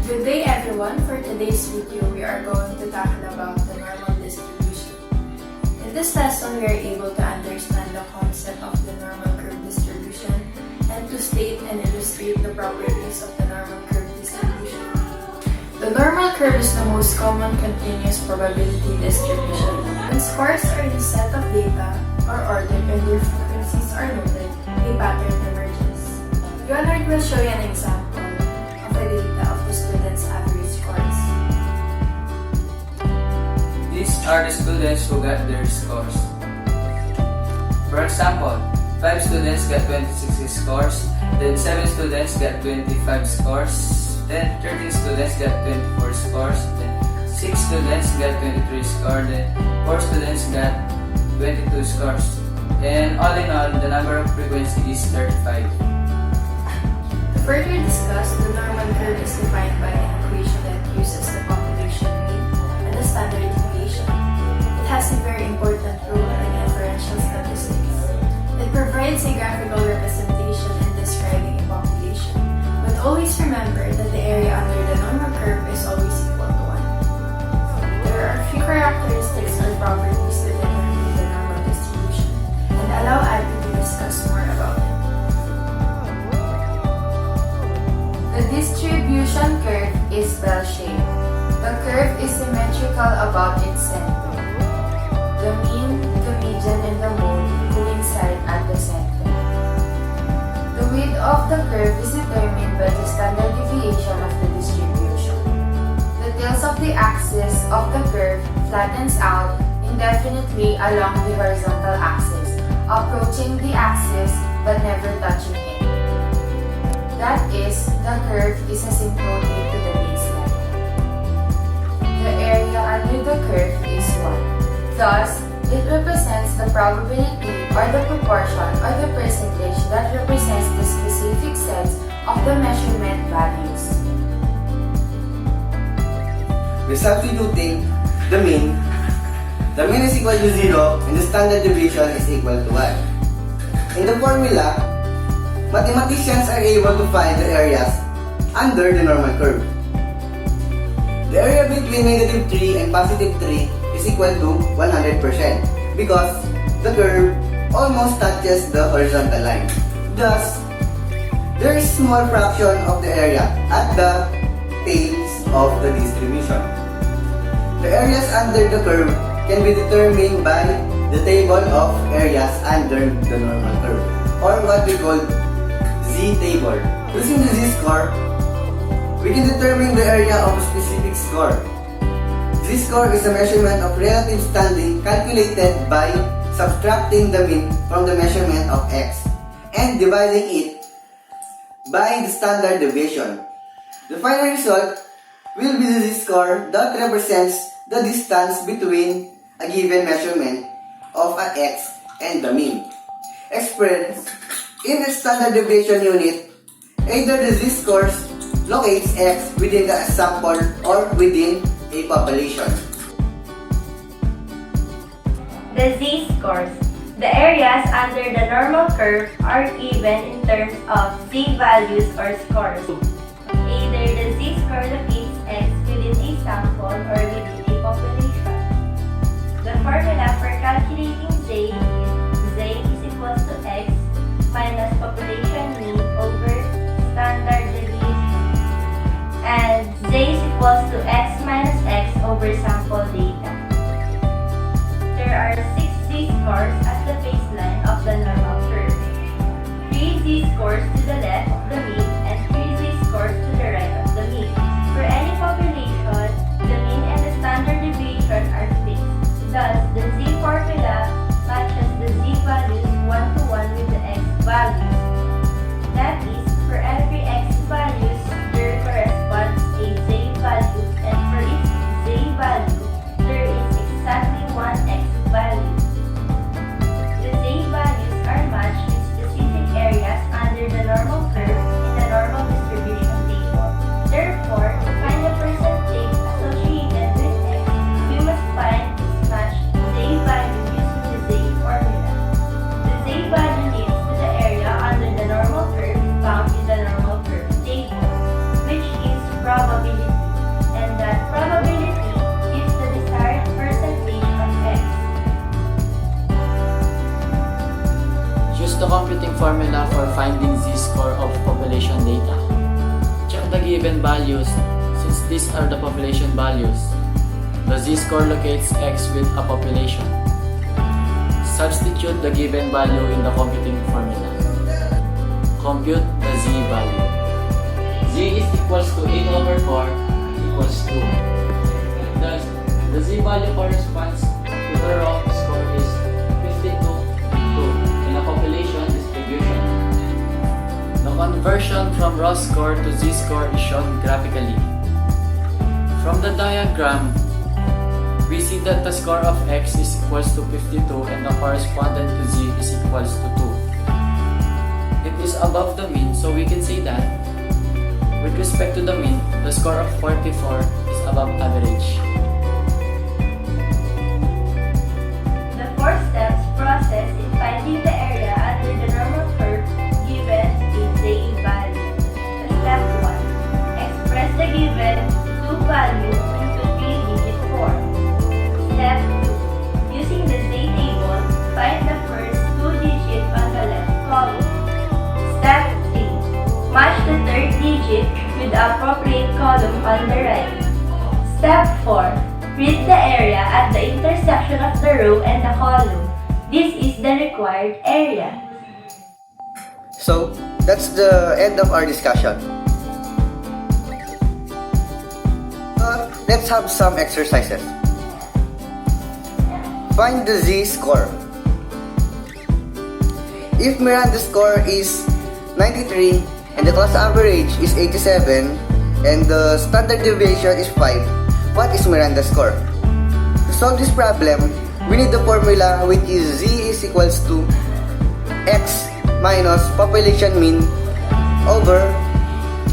Good day everyone! For today's video, we are going to tackle about the normal distribution. In this lesson, we are able to understand the concept of the normal curve distribution and to state and illustrate the properties of the normal curve distribution. The normal curve is the most common continuous probability distribution. When scores are in a set of data or ordered and their frequencies are noted, a pattern emerges. Leonard will show you an example of the data of the students' average scores. These are the students who got their scores. For example, 5 students got 26 scores, then 7 students got 25 scores, then 13 students got 24 scores, then 6 students got 23 scores, then 4 students got 22 scores. And all in all, the number of frequency is 35. To further discuss, the normal curve is defined by an equation that uses the population mean and the standard deviation. It has a very important role in inferential statistics. It provides a graphical representation in describing a population, but always remember that the area under the normal curve is always equal to 1. There are a few characteristics or properties that determine the normal distribution, and allow Abby to discuss more about it. The distribution curve is bell-shaped. The curve is symmetrical about its center. The mean, the median, and the mode coincide at the center. The width of the curve is determined by the standard deviation of the distribution. The tails of the axis of the curve flattens out indefinitely along the horizontal axis, approaching the axis but never touching it. That is, the curve is asymptotic to the baseline. The area under the curve is 1. Thus, it represents the probability or the proportion or the percentage that represents the specific sets of the measurement values. By substituting the mean is equal to 0 and the standard deviation is equal to 1. In the formula, mathematicians are able to find the areas under the normal curve. The area between negative 3 and positive 3 is equal to 100% because the curve almost touches the horizontal line. Thus, there is small fraction of the area at the tails of the distribution. The areas under the curve can be determined by the table of areas under the normal curve, or what we call Z-table. Using the Z-score, we can determine the area of a specific score. Z-score is a measurement of relative standing calculated by subtracting the mean from the measurement of X and dividing it by the standard deviation. The final result will be the Z-score that represents the distance between a given measurement of an X and the mean. Expressed in the standard deviation unit, either the Z-score locates X within the sample or within a population. The z-scores. The areas under the normal curve are given in terms of z-values or scores. Either the z-score locates X within a sample or within a population. The formula for calculating z is equals to X minus population mean over standard deviation, and z is equals to X minus X over sample data. There are 6 z-scores at the baseline of the normal curve, 3 z-scores to the left of the mean, and 3 z-scores to the right of the mean. For any population, the mean and the standard deviation are fixed. Thus, the z formula matches the z values 1-to-1 with the X values. That is, for every X values, there corresponds a Z value, and for each Z value, given values, since these are the population values, the z-score locates x with a population. Substitute the given value in the computing formula. Compute the z value. Z is equals to 8 over 4 equals 2. Thus, the z value corresponds to the raw score is 52 in a population distribution. The conversion from raw score to z-score is shown graphically. From the diagram, we see that the score of x is equals to 52 and the correspondent to z is equals to 2. It is above the mean, so we can say that with respect to the mean, the score of 44 is above average. The 4 steps process in finding the area under the normal curve given is the value. Step 1. Express the given 2 value into 3-digit form. Step 2. Using the Z table, find the first 2 digits on the left column. Step 3. Match the third digit with the appropriate column on the right. Step 4. Read the area at the intersection of the row and the column. This is the required area. So, that's the end of our discussion. Let's have some exercises. Find the z-score. If Miranda's score is 93 and the class average is 87 and the standard deviation is 5, what is Miranda's score? To solve this problem, we need the formula which is z is equals to x minus population mean over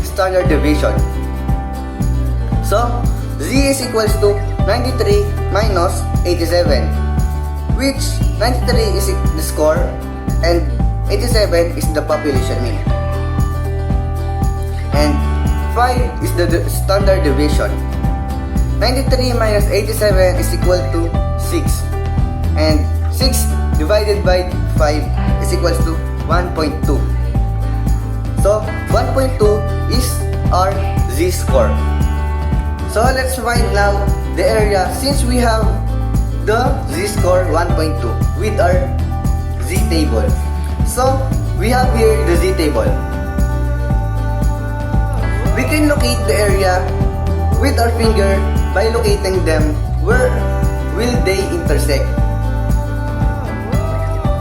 standard deviation. So, z is equals to 93 minus 87, which 93 is the score and 87 is the population mean. And 5 is the standard deviation. 93 minus 87 is equal to 6. And 6 divided by 5 is equals to 1.2. So 1.2 is our z-score. So let's find now the area since we have the z-score 1.2 with our z-table. So we have here the z-table. We can locate the area with our finger by locating them where will they intersect.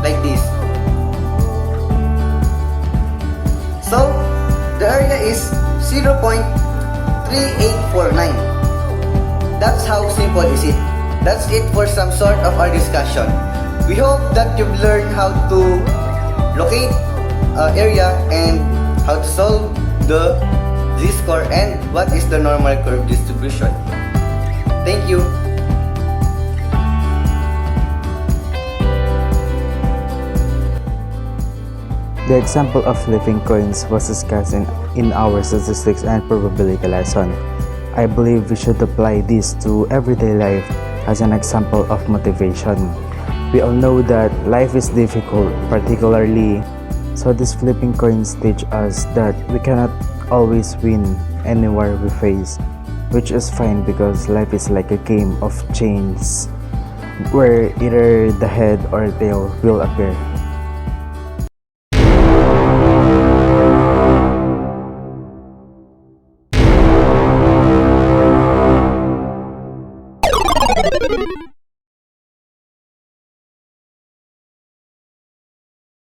Like this. So, the area is 0.3849. That's how simple is it. That's it for some sort of our discussion. We hope that you've learned how to locate area and how to solve the z-score and what is the normal curve distribution. Thank you. The example of flipping coins was discussed in our statistics and probability lesson. I believe we should apply this to everyday life as an example of motivation. We all know that life is difficult, particularly, so these flipping coins teach us that we cannot always win anywhere we face, which is fine because life is like a game of chance where either the head or tail will appear.